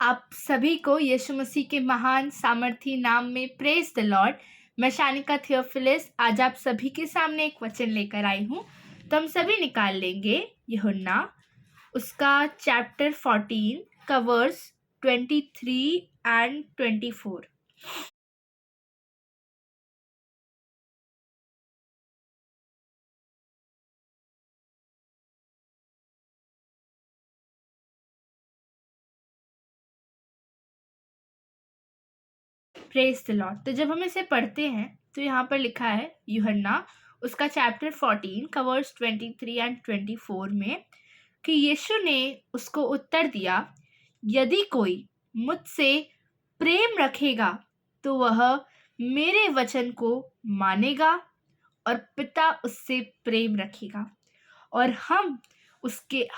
आप सभी को यीशु मसीह के महान सामर्थी नाम में प्रेज द लॉर्ड। मैं शानिका थियोफिलिस आज आप सभी के सामने एक वचन लेकर आई हूँ। तो हम सभी निकाल लेंगे यूहन्ना उसका चैप्टर 14 का verse 23 and 24। Praise the Lord. तो जब हम इसे पढ़ते हैं तो यहाँ पर लिखा है यूहन्ना उसका चैप्टर 14 का वर्स 23 एंड 24 में कि यीशु ने उसको उत्तर दिया, यदि कोई मुझसे प्रेम रखेगा तो वह मेरे वचन को मानेगा और पिता उससे प्रेम रखेगा और हम उसके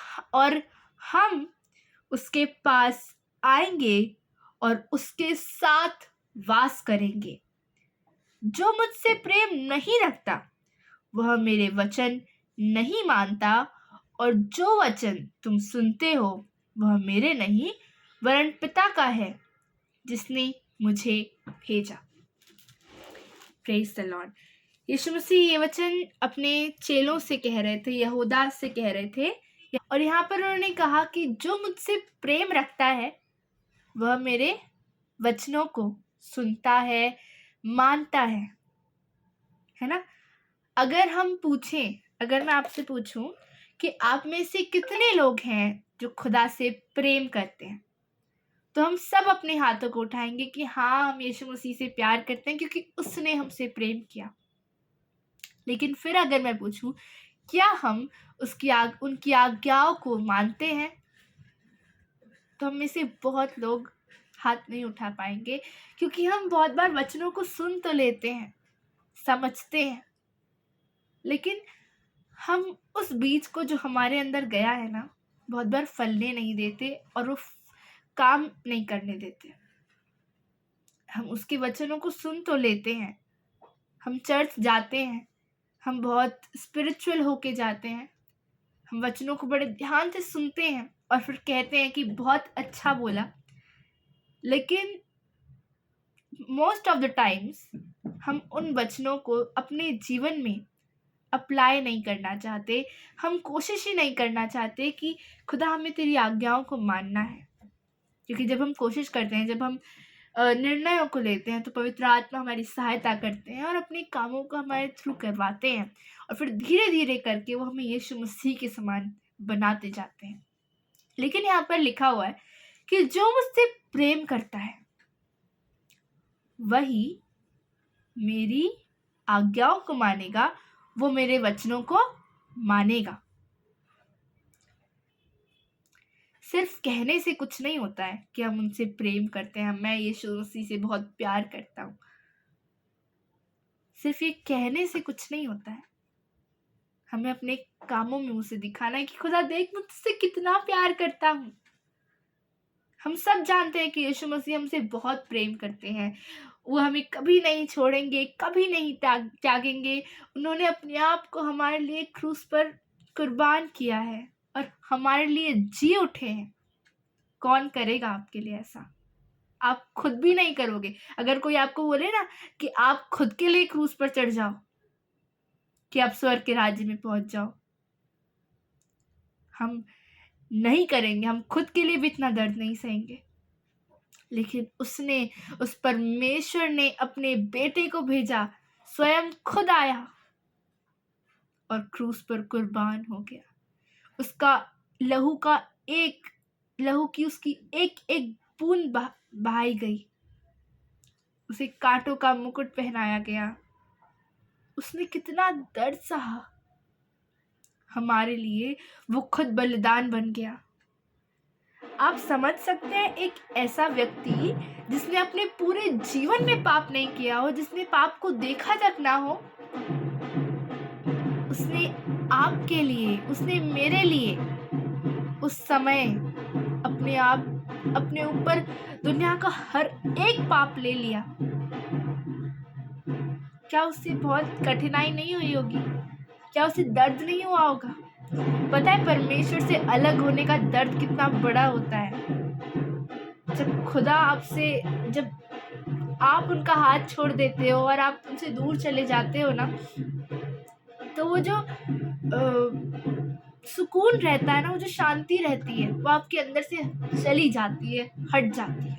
पास आएंगे और उसके साथ वास करेंगे। जो मुझसे प्रेम नहीं रखता वह मेरे वचन नहीं मानता और जो वचन तुम सुनते हो वह मेरे नहीं वरन पिता का है जिसने मुझे भेजा। Praise the Lord. Yeshu Masih ये वचन अपने चेलों से कह रहे थे, यहूदा से कह रहे थे, और यहाँ पर उन्होंने कहा कि जो मुझसे प्रेम रखता है वह मेरे वचनों को सुनता है, मानता है ना। अगर मैं आपसे पूछूं कि आप में से कितने लोग हैं जो खुदा से प्रेम करते हैं, तो हम सब अपने हाथों को उठाएंगे कि हाँ, हम यीशु मसीह से प्यार करते हैं क्योंकि उसने हमसे प्रेम किया। लेकिन फिर अगर मैं पूछूं क्या हम उनकी आज्ञाओं को मानते हैं, तो हम में से बहुत लोग हाथ नहीं उठा पाएंगे, क्योंकि हम बहुत बार वचनों को सुन तो लेते हैं, समझते हैं, लेकिन हम उस बीज को जो हमारे अंदर गया है ना, बहुत बार फलने नहीं देते और वो काम नहीं करने देते। हम उसके वचनों को सुन तो लेते हैं, हम चर्च जाते हैं, हम बहुत स्पिरिचुअल होके जाते हैं, हम वचनों को बड़े ध्यान से सुनते हैं और फिर कहते हैं कि बहुत अच्छा बोला, लेकिन मोस्ट ऑफ द टाइम्स हम उन वचनों को अपने जीवन में अप्लाई नहीं करना चाहते। हम कोशिश ही नहीं करना चाहते कि खुदा हमें तेरी आज्ञाओं को मानना है, क्योंकि जब हम कोशिश करते हैं, जब हम निर्णयों को लेते हैं, तो पवित्र आत्मा हमारी सहायता करते हैं और अपने कामों को हमारे थ्रू करवाते हैं और फिर धीरे धीरे करके वो हमें यीशु मसीह के समान बनाते जाते हैं। लेकिन यहाँ पर लिखा हुआ है कि जो मुझसे प्रेम करता है वही मेरी आज्ञाओं को मानेगा, वो मेरे वचनों को मानेगा। सिर्फ कहने से कुछ नहीं होता है कि हम उनसे प्रेम करते हैं, मैं यीशु मसीह से बहुत प्यार करता हूँ। सिर्फ ये कहने से कुछ नहीं होता है, हमें अपने कामों में उसे दिखाना है कि खुदा देख, मुझसे कितना प्यार करता हूँ। हम सब जानते हैं कि यीशु मसीह हमसे बहुत प्रेम करते हैं, वो हमें कभी नहीं छोड़ेंगे, कभी नहीं त्यागेंगे। उन्होंने अपने आप को हमारे लिए क्रूस पर कुर्बान किया है और हमारे लिए जी उठे हैं। कौन करेगा आपके लिए ऐसा? आप खुद भी नहीं करोगे। अगर कोई आपको बोले ना कि आप खुद के लिए क्रूस पर चढ़ जाओ कि आप स्वर्ग के राज्य में पहुंच जाओ, हम नहीं करेंगे। हम खुद के लिए भी इतना दर्द नहीं सहेंगे। लेकिन उस परमेश्वर ने अपने बेटे को भेजा, स्वयं खुद आया और क्रूस पर कुर्बान हो गया। उसका लहू की उसकी एक एक बूंद बहाई गई, उसे कांटों का मुकुट पहनाया गया। उसने कितना दर्द सहा हमारे लिए, वो खुद बलिदान बन गया। आप समझ सकते हैं, एक ऐसा व्यक्ति जिसने अपने पूरे जीवन में पाप नहीं किया हो, जिसने पाप को देखा तक ना हो, उसने आपके लिए, उसने मेरे लिए उस समय अपने ऊपर दुनिया का हर एक पाप ले लिया। क्या उससे बहुत कठिनाई नहीं हुई होगी? क्या उसे दर्द नहीं हुआ होगा? पता है परमेश्वर से अलग होने का दर्द कितना बड़ा होता है। जब खुदा आपसे जब आप उनका हाथ छोड़ देते हो और आप उनसे दूर चले जाते हो ना, तो वो जो सुकून रहता है ना, वो जो शांति रहती है, वो आपके अंदर से चली जाती है, हट जाती है।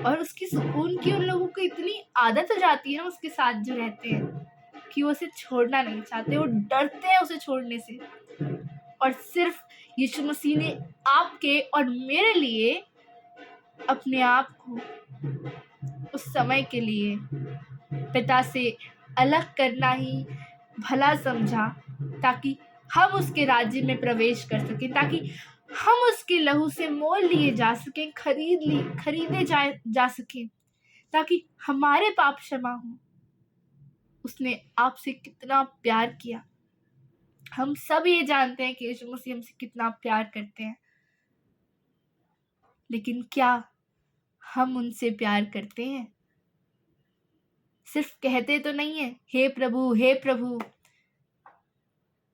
और उसकी सुकून की उन लोगों को इतनी आदत हो जाती है ना उसके साथ जो रहते हैं, कि वो उसे छोड़ना नहीं चाहते, वो डरते हैं उसे छोड़ने से। और सिर्फ यीशु मसीह ने आपके और मेरे लिए अपने आप को उस समय के लिए पिता से अलग करना ही भला समझा, ताकि हम उसके राज्य में प्रवेश कर सकें, ताकि हम उसके लहू से मोल लिए जा सकें, खरीदे जा सकें, ताकि हमारे पाप क्षमा हो। उसने आपसे कितना प्यार किया। हम सब ये जानते हैं कि यीशु मसीह हमसे कितना प्यार करते हैं, लेकिन क्या हम उनसे प्यार करते हैं? सिर्फ कहते तो नहीं है हे प्रभु हे प्रभु,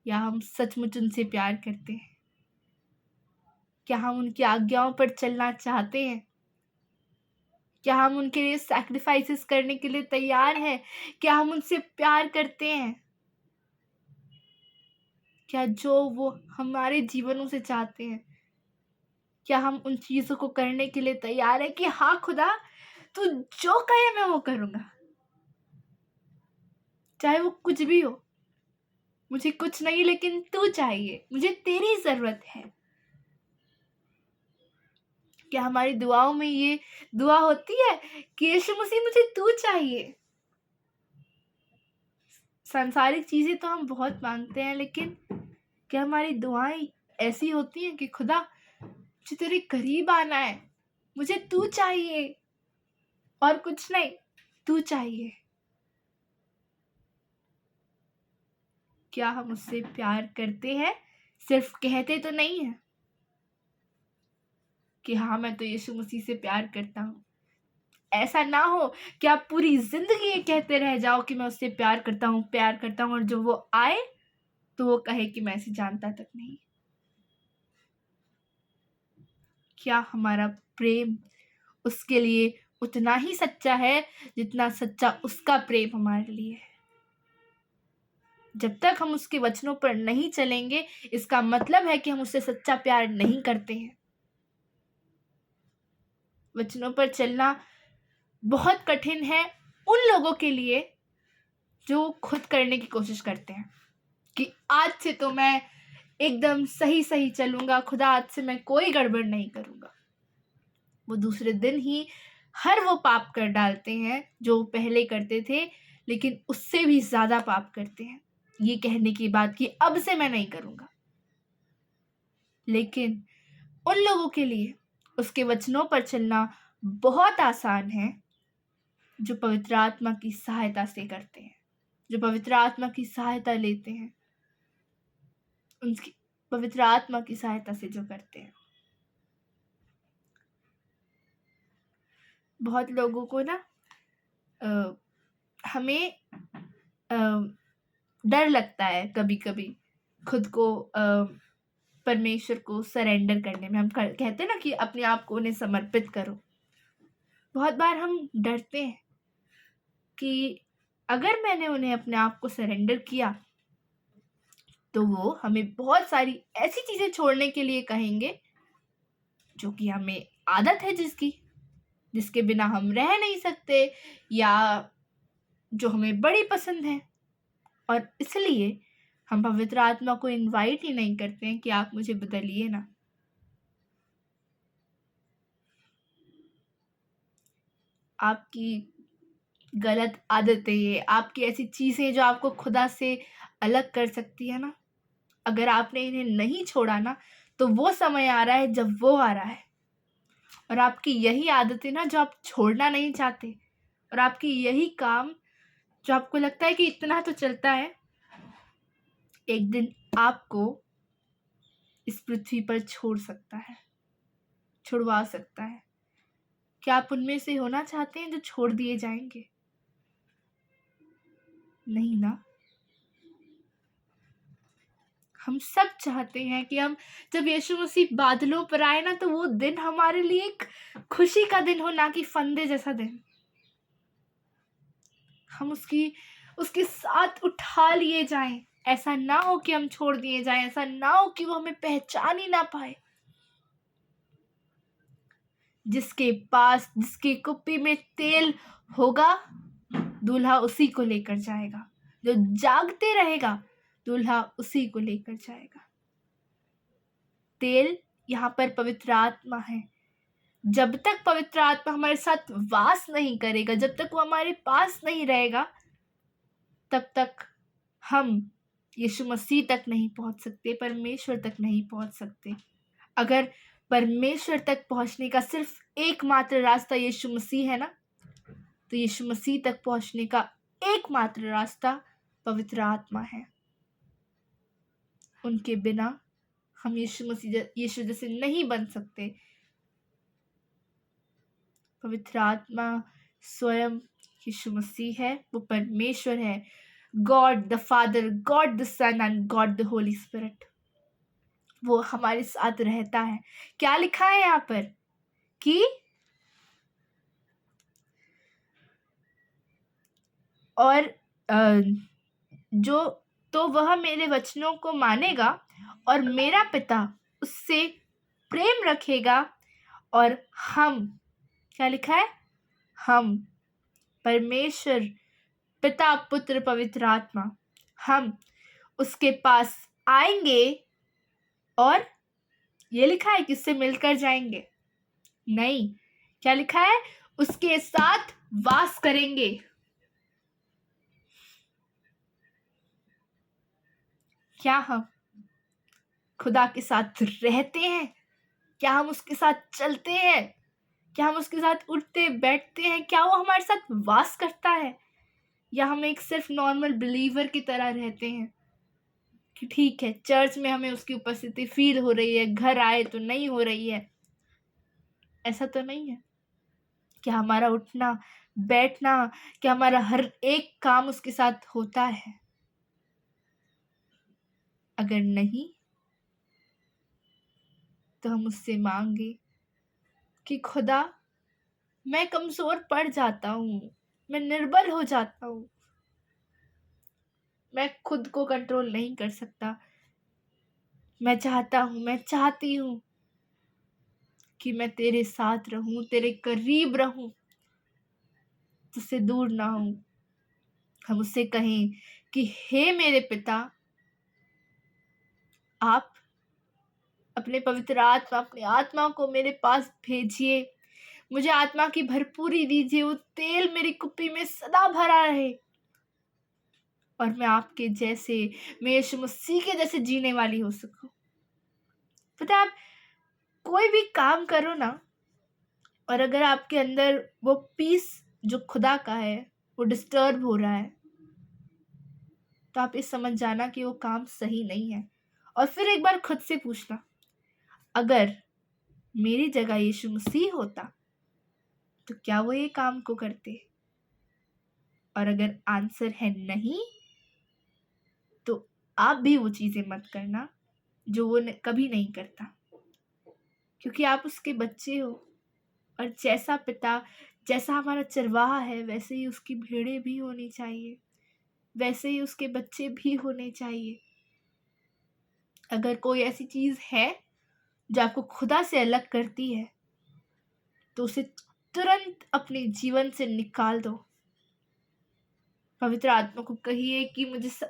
या हम सचमुच उनसे प्यार करते हैं? क्या हम उनकी आज्ञाओं पर चलना चाहते हैं? क्या हम उनके लिए सैक्रिफाइसेस करने के लिए तैयार हैं? क्या हम उनसे प्यार करते हैं? क्या जो वो हमारे जीवनों से चाहते हैं, क्या हम उन चीजों को करने के लिए तैयार हैं कि हाँ खुदा, तू जो कहे मैं वो करूंगा, चाहे वो कुछ भी हो। मुझे कुछ नहीं, लेकिन तू चाहिए, मुझे तेरी जरूरत है। क्या हमारी दुआओं में ये दुआ होती है कि यीशु मसीह मुझे तू चाहिए? सांसारिक चीजें तो हम बहुत मांगते हैं, लेकिन क्या हमारी दुआएं ऐसी होती हैं कि खुदा, मुझे तेरे करीब आना है, मुझे तू चाहिए और कुछ नहीं, तू चाहिए? क्या हम उससे प्यार करते हैं? सिर्फ कहते तो नहीं है कि हाँ मैं तो यीशु मसीह से प्यार करता हूँ। ऐसा ना हो कि आप पूरी जिंदगी ये कहते रह जाओ कि मैं उससे प्यार करता हूँ, प्यार करता हूँ, और जब वो आए तो वो कहे कि मैं इसे जानता तक नहीं। क्या हमारा प्रेम उसके लिए उतना ही सच्चा है जितना सच्चा उसका प्रेम हमारे लिए है? जब तक हम उसके वचनों पर नहीं चलेंगे, इसका मतलब है कि हम उससे सच्चा प्यार नहीं करते हैं। वचनों पर चलना बहुत कठिन है उन लोगों के लिए जो खुद करने की कोशिश करते हैं कि आज से तो मैं एकदम सही सही चलूंगा, खुदा आज से मैं कोई गड़बड़ नहीं करूंगा। वो दूसरे दिन ही हर वो पाप कर डालते हैं जो पहले करते थे, लेकिन उससे भी ज्यादा पाप करते हैं ये कहने की बात कि अब से मैं नहीं करूंगा। लेकिन उन लोगों के लिए उसके वचनों पर चलना बहुत आसान है जो पवित्र आत्मा की सहायता से करते हैं, जो पवित्र आत्मा की सहायता लेते हैं, उनकी पवित्र आत्मा की सहायता से जो करते हैं। बहुत लोगों को ना हमें डर लगता है कभी कभी खुद को परमेश्वर को सरेंडर करने में। हम कहते हैं ना कि अपने आप को उन्हें समर्पित करो। बहुत बार हम डरते हैं कि अगर मैंने उन्हें अपने आप को सरेंडर किया तो वो हमें बहुत सारी ऐसी चीजें छोड़ने के लिए कहेंगे जो कि हमें आदत है जिसके बिना हम रह नहीं सकते, या जो हमें बड़ी पसंद है। और इसलिए हम पवित्र आत्मा को इनवाइट ही नहीं करते हैं कि आप मुझे बदलिए ना। आपकी गलत आदतें, आपकी ऐसी चीजें जो आपको खुदा से अलग कर सकती है ना, अगर आपने इन्हें नहीं छोड़ा ना, तो वो समय आ रहा है जब वो आ रहा है। और आपकी यही आदतें ना जो आप छोड़ना नहीं चाहते, और आपकी यही काम जो आपको लगता है कि इतना तो चलता है, एक दिन आपको इस पृथ्वी पर छोड़ सकता है, छुड़वा सकता है। क्या आप उनमें से होना चाहते हैं जो छोड़ दिए जाएंगे? नहीं ना। हम सब चाहते हैं कि हम जब यीशु मसीह बादलों पर आए ना, तो वो दिन हमारे लिए एक खुशी का दिन हो, ना कि फंदे जैसा दिन। हम उसके साथ उठा लिए जाएं। ऐसा ना हो कि हम छोड़ दिए जाएं, ऐसा ना हो कि वो हमें पहचान ही ना पाए। जिसके कुप्पी में तेल होगा, दूल्हा उसी को लेकर जाएगा। जो जागते रहेगा, दूल्हा उसी को लेकर जाएगा। तेल यहाँ पर पवित्र आत्मा है। जब तक पवित्र आत्मा हमारे साथ वास नहीं करेगा, जब तक वो हमारे पास नहीं रहेगा, तब तक हम यीशु मसीह तक नहीं पहुंच सकते, परमेश्वर तक नहीं पहुंच सकते। अगर परमेश्वर तक पहुंचने का सिर्फ एकमात्र रास्ता यीशु मसीह है ना, तो यीशु मसीह तक पहुंचने का एकमात्र रास्ता पवित्र आत्मा है। उनके बिना हम यीशु जैसे नहीं बन सकते। पवित्र आत्मा स्वयं यीशु मसीह है, वो परमेश्वर है। God the father, God the son and God the Holy Spirit, वो हमारे साथ रहता है। क्या लिखा है यहाँ पर कि और जो तो वह मेरे वचनों को मानेगा और मेरा पिता उससे प्रेम रखेगा, और हम, क्या लिखा है, हम, परमेश्वर पिता पुत्र पवित्र आत्मा, हम उसके पास आएंगे और ये लिखा है कि उससे मिलकर जाएंगे। नहीं, क्या लिखा है, उसके साथ वास करेंगे। क्या हम खुदा के साथ रहते हैं? क्या हम उसके साथ चलते हैं? क्या हम उसके साथ उठते बैठते हैं? क्या वो हमारे साथ वास करता है, या हम एक सिर्फ नॉर्मल बिलीवर की तरह रहते हैं कि ठीक है, चर्च में हमें उसकी उपस्थिति फील हो रही है, घर आए तो नहीं हो रही है? ऐसा तो नहीं है। क्या हमारा उठना बैठना, क्या हमारा हर एक काम उसके साथ होता है? अगर नहीं, तो हम उससे मांगे कि खुदा, मैं कमजोर पड़ जाता हूँ, मैं निर्बल हो जाता हूँ, मैं खुद को कंट्रोल नहीं कर सकता। मैं चाहती हूँ कि मैं तेरे साथ रहूं, तेरे करीब रहूं, तुझसे दूर ना हूं। हम उससे कहें कि हे मेरे पिता, आप अपने पवित्र आत्मा, अपनी आत्मा को मेरे पास भेजिए, मुझे आत्मा की भरपूरी दीजिए, वो तेल मेरी कुप्पी में सदा भरा रहे, और मैं आपके जैसे, मैं यीशु मसीह के जैसे जीने वाली हो सकूं। पता है, आप कोई भी काम करो ना, और अगर आपके अंदर वो पीस जो खुदा का है वो डिस्टर्ब हो रहा है, तो आप ये समझ जाना कि वो काम सही नहीं है। और फिर एक बार खुद से पूछना, अगर मेरी जगह यीशु मसीह होता तो क्या वो ये काम को करते? और अगर आंसर है नहीं, तो आप भी वो चीजें मत करना जो वो कभी नहीं करता, क्योंकि आप उसके बच्चे हो। और जैसा हमारा चरवाहा है, वैसे ही उसकी भेड़ें भी होनी चाहिए, वैसे ही उसके बच्चे भी होने चाहिए। अगर कोई ऐसी चीज है जो आपको खुदा से अलग करती है, तो उसे तुरंत अपने जीवन से निकाल दो। पवित्र आत्मा को कहिए कि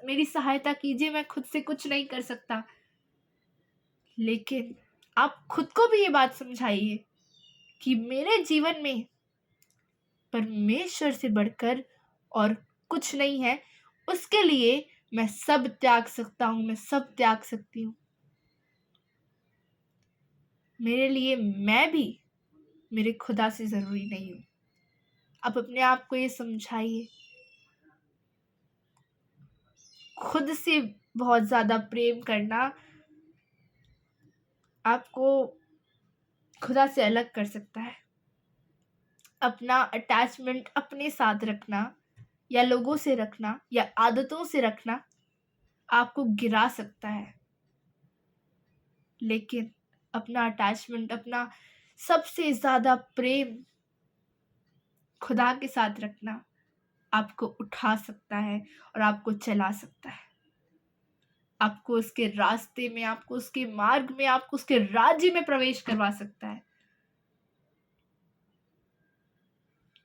मेरी सहायता कीजिए, मैं खुद से कुछ नहीं कर सकता। लेकिन आप खुद को भी ये बात समझाइए कि मेरे जीवन में परमेश्वर से बढ़कर और कुछ नहीं है, उसके लिए मैं सब त्याग सकता हूँ, मैं सब त्याग सकती हूँ। मेरे लिए मैं भी मेरे खुदा से जरूरी नहीं हूँ। आप अपने आप को ये समझाइए। खुद से बहुत ज्यादा प्रेम करना आपको खुदा से अलग कर सकता है। अपना अटैचमेंट अपने साथ रखना, या लोगों से रखना, या आदतों से रखना आपको गिरा सकता है। लेकिन अपना अटैचमेंट, अपना सबसे ज़्यादा प्रेम खुदा के साथ रखना आपको उठा सकता है और आपको चला सकता है। आपको उसके रास्ते में, आपको उसके मार्ग में, आपको उसके राज्य में प्रवेश करवा सकता है।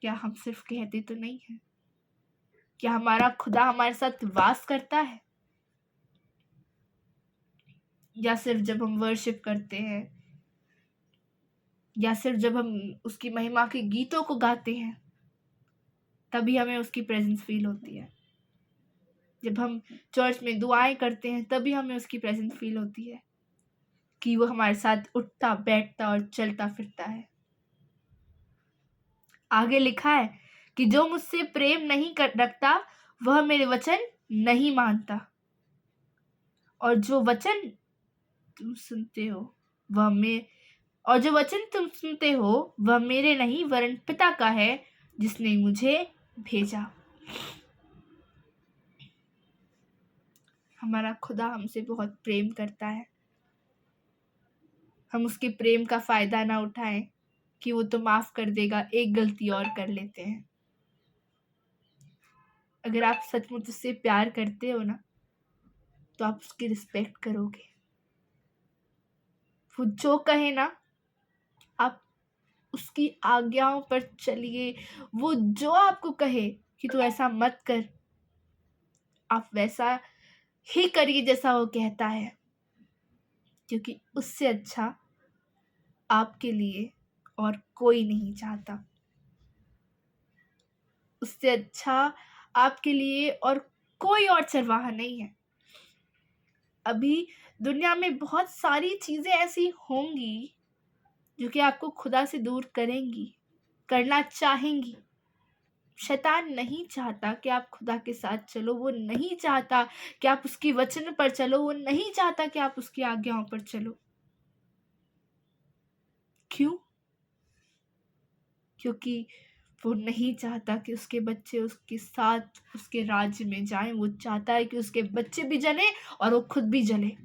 क्या हम सिर्फ कहते तो नहीं है? क्या हमारा खुदा हमारे साथ वास करता है? या सिर्फ जब हम वर्शिप करते हैं, या सिर्फ जब हम उसकी महिमा के गीतों को गाते हैं, तभी हमें उसकी प्रेजेंस फील होती है। जब हम चर्च में दुआएं करते हैं, तभी हमें उसकी प्रेजेंस फील होती है कि वो हमारे साथ उठता बैठता और चलता फिरता है। आगे लिखा है कि जो मुझसे प्रेम नहीं रखता वह मेरे वचन नहीं मानता, और जो वचन तुम सुनते हो वह मेरे नहीं वरन पिता का है जिसने मुझे भेजा। हमारा खुदा हमसे बहुत प्रेम करता है। हम उसके प्रेम का फायदा ना उठाएं कि वो तो माफ कर देगा, एक गलती और कर लेते हैं। अगर आप सचमुच उससे प्यार करते हो ना, तो आप उसकी रिस्पेक्ट करोगे। वो जो कहे ना, आप उसकी आज्ञाओं पर चलिए। वो जो आपको कहे कि तू ऐसा मत कर, आप वैसा ही करिए जैसा वो कहता है, क्योंकि उससे अच्छा आपके लिए और कोई नहीं चाहता। उससे अच्छा आपके लिए और कोई और चरवाहा नहीं है। अभी दुनिया में बहुत सारी चीजें ऐसी होंगी जो कि आपको खुदा से दूर करेंगी, करना चाहेंगी। शैतान नहीं चाहता कि आप खुदा के साथ चलो, वो नहीं चाहता कि आप उसकी वचन पर चलो, वो नहीं चाहता कि आप उसकी आज्ञाओं पर चलो। क्यों? क्योंकि वो नहीं चाहता कि उसके बच्चे उसके साथ उसके राज्य में जाएं। वो चाहता है कि उसके बच्चे भी जले और वो खुद भी जले।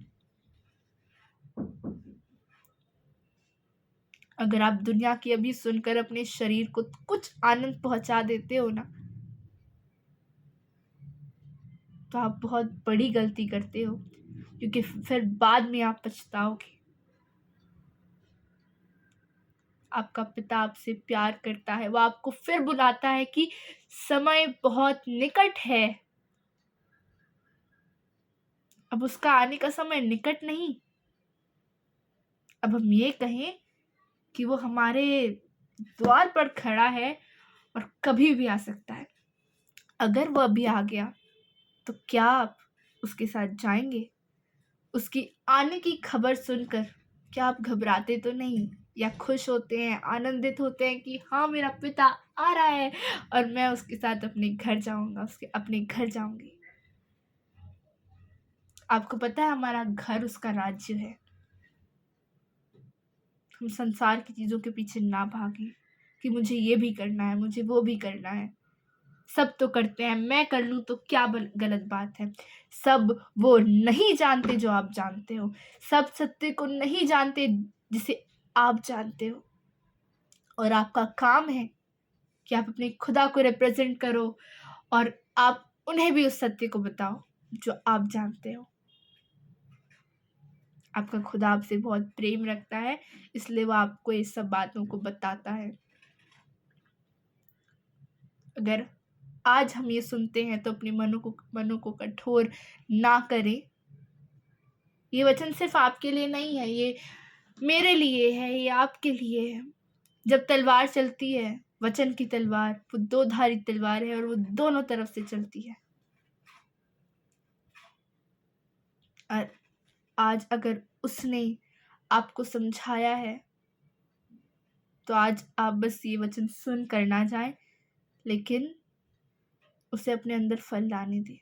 अगर आप दुनिया की अभी सुनकर अपने शरीर को कुछ आनंद पहुंचा देते हो ना, तो आप बहुत बड़ी गलती करते हो, क्योंकि फिर बाद में आप पछताओगे। आपका पिता आपसे प्यार करता है। वो आपको फिर बुलाता है कि समय बहुत निकट है। अब उसका आने का समय निकट नहीं। अब हम ये कहें कि वो हमारे द्वार पर खड़ा है और कभी भी आ सकता है। अगर वो अभी आ गया तो क्या आप उसके साथ जाएंगे? उसकी आने की खबर सुनकर क्या आप घबराते तो नहीं, या खुश होते हैं, आनंदित होते हैं कि हाँ, मेरा पिता आ रहा है और मैं उसके साथ अपने घर जाऊंगा, अपने घर जाऊंगी। आपको पता है हमारा घर उसका राज्य है। हम संसार की चीजों के पीछे ना भागें कि मुझे ये भी करना है, मुझे वो भी करना है। सब तो करते हैं, मैं कर लूं तो क्या गलत बात है। सब वो नहीं जानते जो आप जानते हो। सब सत्य को नहीं जानते जिसे आप जानते हो। और आपका काम है कि आप अपने खुदा को रिप्रेजेंट करो और आप उन्हें भी उस सत्य को बताओ जो आप जानते हो। आपका खुदा आपसे बहुत प्रेम रखता है, इसलिए वो आपको ये सब बातों को बताता है। अगर आज हम ये सुनते हैं तो अपने मनों को कठोर ना करें। ये वचन सिर्फ आपके लिए नहीं है, ये मेरे लिए है, ये आपके लिए है। जब तलवार चलती है, वचन की तलवार, वो दो धारी तलवार है और वो दोनों तरफ से चलती है। और आज अगर उसने आपको समझाया है, तो आज आप बस ये वचन सुन कर ना जाएं, लेकिन उसे अपने अंदर फल लाने दें।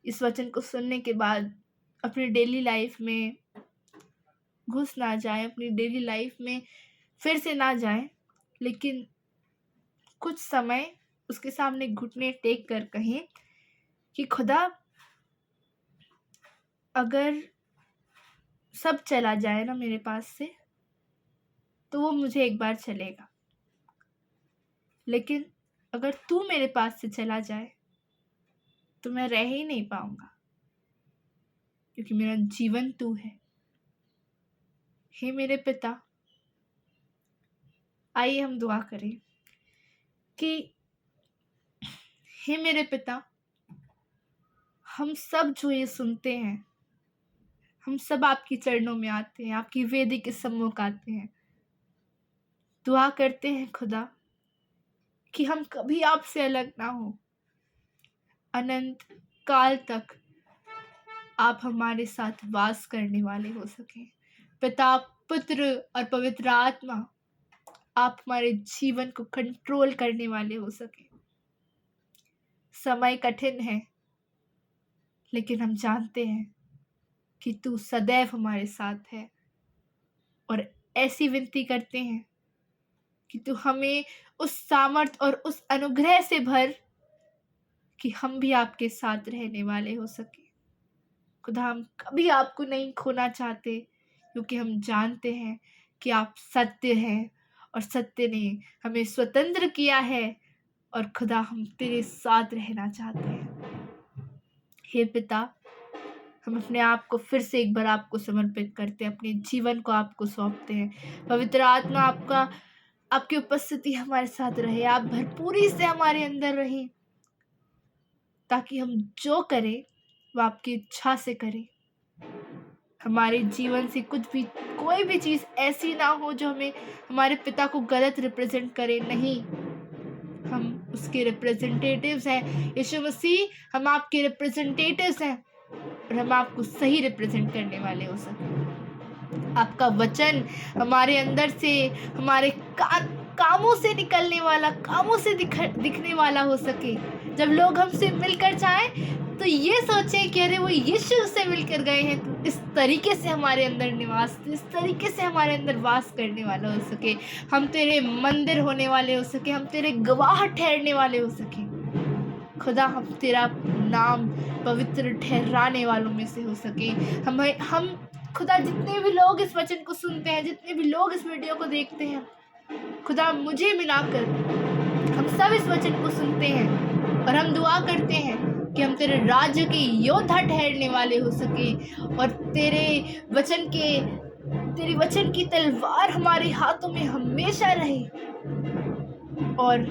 इस वचन को सुनने के बाद अपनी डेली लाइफ में घुस ना जाए, अपनी डेली लाइफ में फिर से ना जाए, लेकिन कुछ समय उसके सामने घुटने टेक कर कहें कि खुदा, अगर सब चला जाए ना मेरे पास से, तो वो मुझे एक बार चलेगा, लेकिन अगर तू मेरे पास से चला जाए तो मैं रह ही नहीं पाऊंगा, क्योंकि मेरा जीवन तू है। हे मेरे पिता, आइए हम दुआ करें कि हे मेरे पिता, हम सब जो ये सुनते हैं, हम सब आपकी चरणों में आते हैं, आपकी वेदी के सम्मुख आते हैं, दुआ करते हैं खुदा कि हम कभी आपसे अलग ना हो, अनंत काल तक आप हमारे साथ वास करने वाले हो सके। पिता, पुत्र और पवित्र आत्मा, आप हमारे जीवन को कंट्रोल करने वाले हो सके। समय कठिन है, लेकिन हम जानते हैं कि तू सदैव हमारे साथ है, और ऐसी विनती करते हैं कि तू हमें उस सामर्थ और उस अनुग्रह से भर कि हम भी आपके साथ रहने वाले हो सके। खुदा, हम कभी आपको नहीं खोना चाहते, क्योंकि हम जानते हैं कि आप सत्य हैं और सत्य ने हमें स्वतंत्र किया है, और खुदा हम तेरे साथ रहना चाहते हैं। हे पिता, हम अपने आप को फिर से एक बार आपको समर्पित करते हैं, अपने जीवन को आपको सौंपते हैं। पवित्र आत्मा, आपकी उपस्थिति हमारे साथ रहे, आप भरपूरी से हमारे अंदर रहें, ताकि हम जो करें वो आपकी इच्छा से करें। हमारे जीवन से कोई भी चीज़ ऐसी ना हो जो हमें हमारे पिता को गलत रिप्रेजेंट करे। नहीं, हम उसके रिप्रेजेंटेटिव्स हैं। यीशु मसीह, हम आपके रिप्रेजेंटेटिव्स हैं, और हम आपको सही रिप्रेजेंट करने वाले हो सके। आपका वचन हमारे अंदर से, हमारे कामों से निकलने वाला, कामों से दिखने वाला हो सके। जब लोग हमसे मिलकर जाएं तो ये सोचें कि अरे वो यीशु से मिलकर गए हैं, तो इस तरीके से हमारे अंदर इस तरीके से हमारे अंदर वास करने वाला हो सके। हम तेरे मंदिर होने वाले हो सके, हम तेरे गवाह ठहरने वाले हो सके। खुदा, हम तेरा नाम पवित्र ठहराने वालों में से हो सके। हम खुदा, जितने भी लोग इस वचन को सुनते हैं, जितने भी लोग इस वीडियो को देखते हैं, खुदा मुझे मिलाकर हम सब इस वचन को सुनते हैं, और हम दुआ करते हैं कि हम तेरे राज्य के योद्धा ठहरने वाले हो सके, और तेरी वचन की तलवार हमारे हाथों में हमेशा रहे, और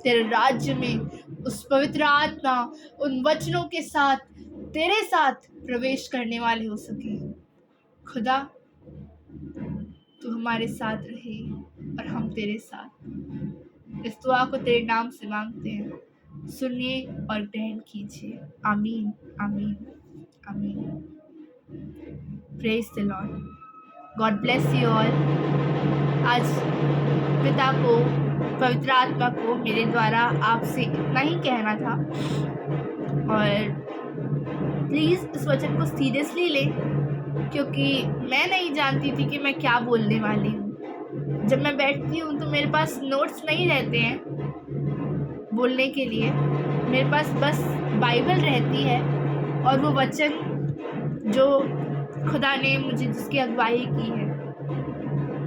तेरे राज्य में उस पवित्र आत्मा उन वचनों के साथ तेरे साथ प्रवेश करने वाले हो सके। खुदा, तू हमारे साथ रहे और हम तेरे साथ। इस दुआ को तेरे नाम से मांगते हैं, सुनिए और ग्रहण कीजिए। आमीन, आमीन, आमीन। Praise the Lord. God bless you all. आज पिता को, पवित्र आत्मा को मेरे द्वारा आपसे इतना ही कहना था, और प्लीज़ इस वचन को सीरियसली लें, क्योंकि मैं नहीं जानती थी कि मैं क्या बोलने वाली हूँ। जब मैं बैठती हूँ तो मेरे पास नोट्स नहीं रहते हैं बोलने के लिए, मेरे पास बस बाइबल रहती है और वो वचन जो खुदा ने मुझे जिसकी अगुवाई की है।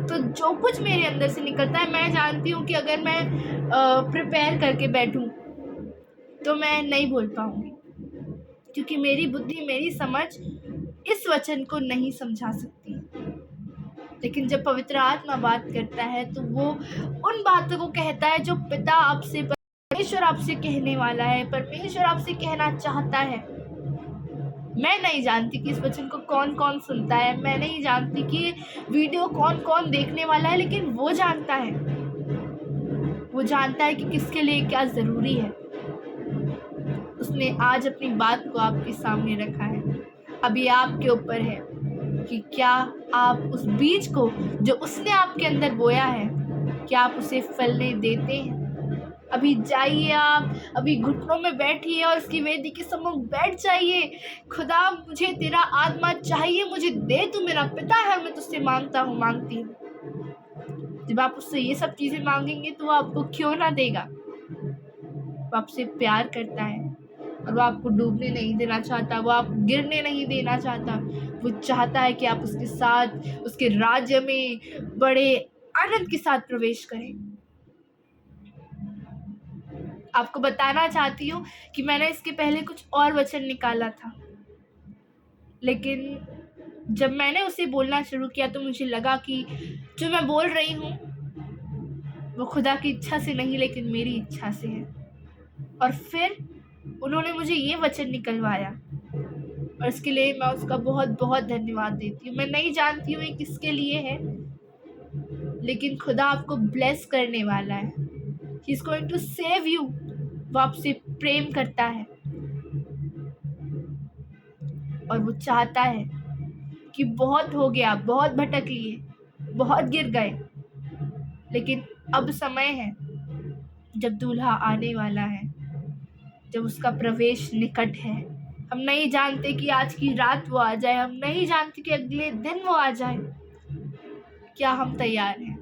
तो जो कुछ मेरे अंदर से निकलता है, मैं जानती हूँ कि अगर मैं प्रिपेयर करके बैठूँ तो मैं नहीं बोल पाऊँगी, क्योंकि मेरी बुद्धि, मेरी समझ इस वचन को नहीं समझा सकती। लेकिन जब पवित्र आत्मा बात करता है तो वो उन बातों को कहता है जो पिता आपसे, परमेश्वर आपसे कहने वाला है, परमेश्वर आपसे कहना चाहता है। मैं नहीं जानती कि इस वचन को कौन कौन सुनता है, मैं नहीं जानती कि वीडियो कौन कौन देखने वाला है, लेकिन वो जानता है। वो जानता है कि किसके लिए क्या ज़रूरी है। उसने आज अपनी बात को आपके सामने रखा है। अभी आपके ऊपर है कि क्या आप उस बीज को जो उसने आपके अंदर बोया है, क्या आप उसे फलने देते हैं? अभी जाइए, आप अभी घुटनों में बैठिए और उसकी वेदी के सम्मुख बैठ जाइए। खुदा, मुझे तेरा आत्मा चाहिए, मुझे दे, तू मेरा पिता है और मैं तुझसे मांगता हूँ, मांगती हूँ। जब आप उससे ये सब चीज़ें मांगेंगे तो वो आपको क्यों ना देगा। वो आपसे प्यार करता है, और वो आपको डूबने नहीं देना चाहता, वो आपको गिरने नहीं देना चाहता। वो चाहता है कि आप उसके साथ, उसके राज्य में बड़े आनंद के साथ प्रवेश करें। आपको बताना चाहती हूँ कि मैंने इसके पहले कुछ और वचन निकाला था, लेकिन जब मैंने उसे बोलना शुरू किया तो मुझे लगा कि जो मैं बोल रही हूँ वो खुदा की इच्छा से नहीं, लेकिन मेरी इच्छा से है। और फिर उन्होंने मुझे ये वचन निकलवाया, और इसके लिए मैं उसका बहुत बहुत धन्यवाद देती हूँ। मैं नहीं जानती हूँ ये किसके लिए है, लेकिन खुदा आपको ब्लेस करने वाला है। He is going to save you. वो आपसे प्रेम करता है और वो चाहता है कि बहुत हो गया, बहुत भटक लिए, बहुत गिर गए, लेकिन अब समय है जब दूल्हा आने वाला है, जब उसका प्रवेश निकट है। हम नहीं जानते कि आज की रात वो आ जाए, हम नहीं जानते कि अगले दिन वो आ जाए। क्या हम तैयार हैं?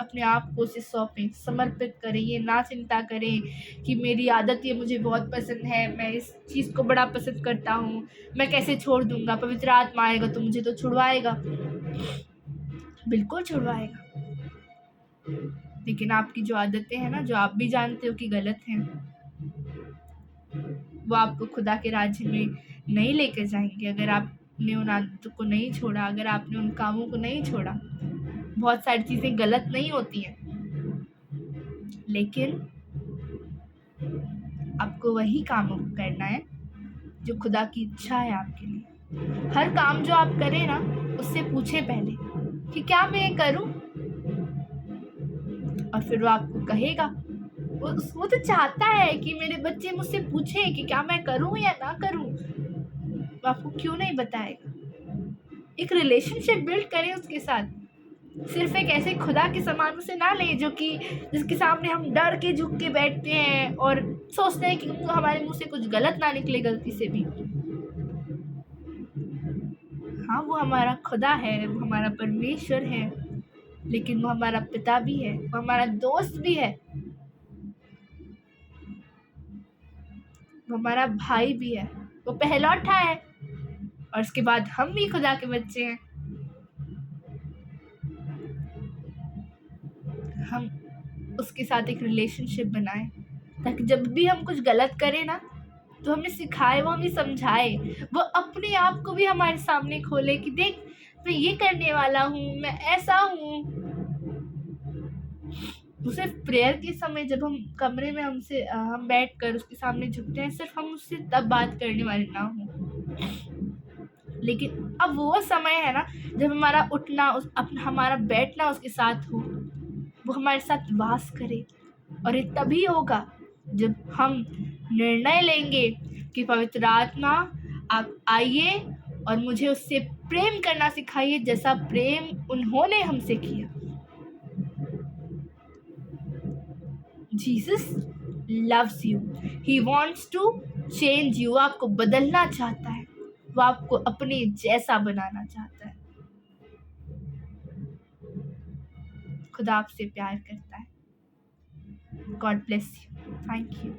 अपने आप को उसे सौंपें, समर्पित करें। ये ना चिंता करें कि मेरी आदत ये मुझे बहुत पसंद है, मैं इस चीज़ को बड़ा पसंद करता हूँ, मैं कैसे छोड़ दूंगा, पवित्र आत्मा आएगा तो मुझे तो छुड़वाएगा। बिल्कुल छुड़वाएगा, लेकिन आपकी जो आदतें हैं ना, जो आप भी जानते हो कि गलत हैं, वो आपको खुदा के राज्य में नहीं लेकर जाएंगे। अगर आपने उन आदतों को नहीं छोड़ा, अगर आपने उन कामों को नहीं छोड़ा। बहुत सारी चीज़ें गलत नहीं होती हैं, लेकिन आपको वही कामों को करना है जो खुदा की इच्छा है आपके लिए। हर काम जो आप करें ना, उससे पूछें पहले कि क्या मैं ये करूं, और फिर वो आपको कहेगा। वो तो चाहता है कि मेरे बच्चे मुझसे पूछे कि क्या मैं करूं या ना करूं। वो आपको क्यों नहीं बताएगा? एक रिलेशनशिप बिल्ड करें उसके साथ। सिर्फ एक ऐसे खुदा के समान उसे ना ले जो कि जिसके सामने हम डर के झुक के बैठते हैं और सोचते हैं कि हमारे मुंह से कुछ गलत ना निकले गलती से भी। हाँ, वो हमारा खुदा है, वो हमारा परमेश्वर है, लेकिन वो हमारा पिता भी है, वो हमारा दोस्त भी है, वो हमारा भाई भी है, वो पहलौठा है, और उसके बाद हम भी खुदा के बच्चे हैं। हम उसके साथ एक रिलेशनशिप बनाएं, ताकि जब भी हम कुछ गलत करें ना, तो हमें सिखाए, वो हमें समझाए, वो अपने आप को भी हमारे सामने खोले कि देख, मैं ये करने वाला हूँ, मैं ऐसा हूँ। तो सिर्फ प्रेयर के समय जब हम कमरे में हम बैठ कर उसके सामने झुकते हैं, सिर्फ हम उससे तब बात करने वाले ना हो, लेकिन अब वो समय है ना जब हमारा उठना, हमारा बैठना उसके साथ हो, वो हमारे साथ वास करे। और ये तभी होगा जब हम निर्णय लेंगे कि पवित्र आत्मा आप आइए और मुझे उससे प्रेम करना सिखाइए जैसा प्रेम उन्होंने हमसे किया। Jesus loves you, he wants to change you. आपको बदलना चाहता है, वो आपको अपने जैसा बनाना चाहता है। खुदा आपसे प्यार करता है। God bless you. Thank you.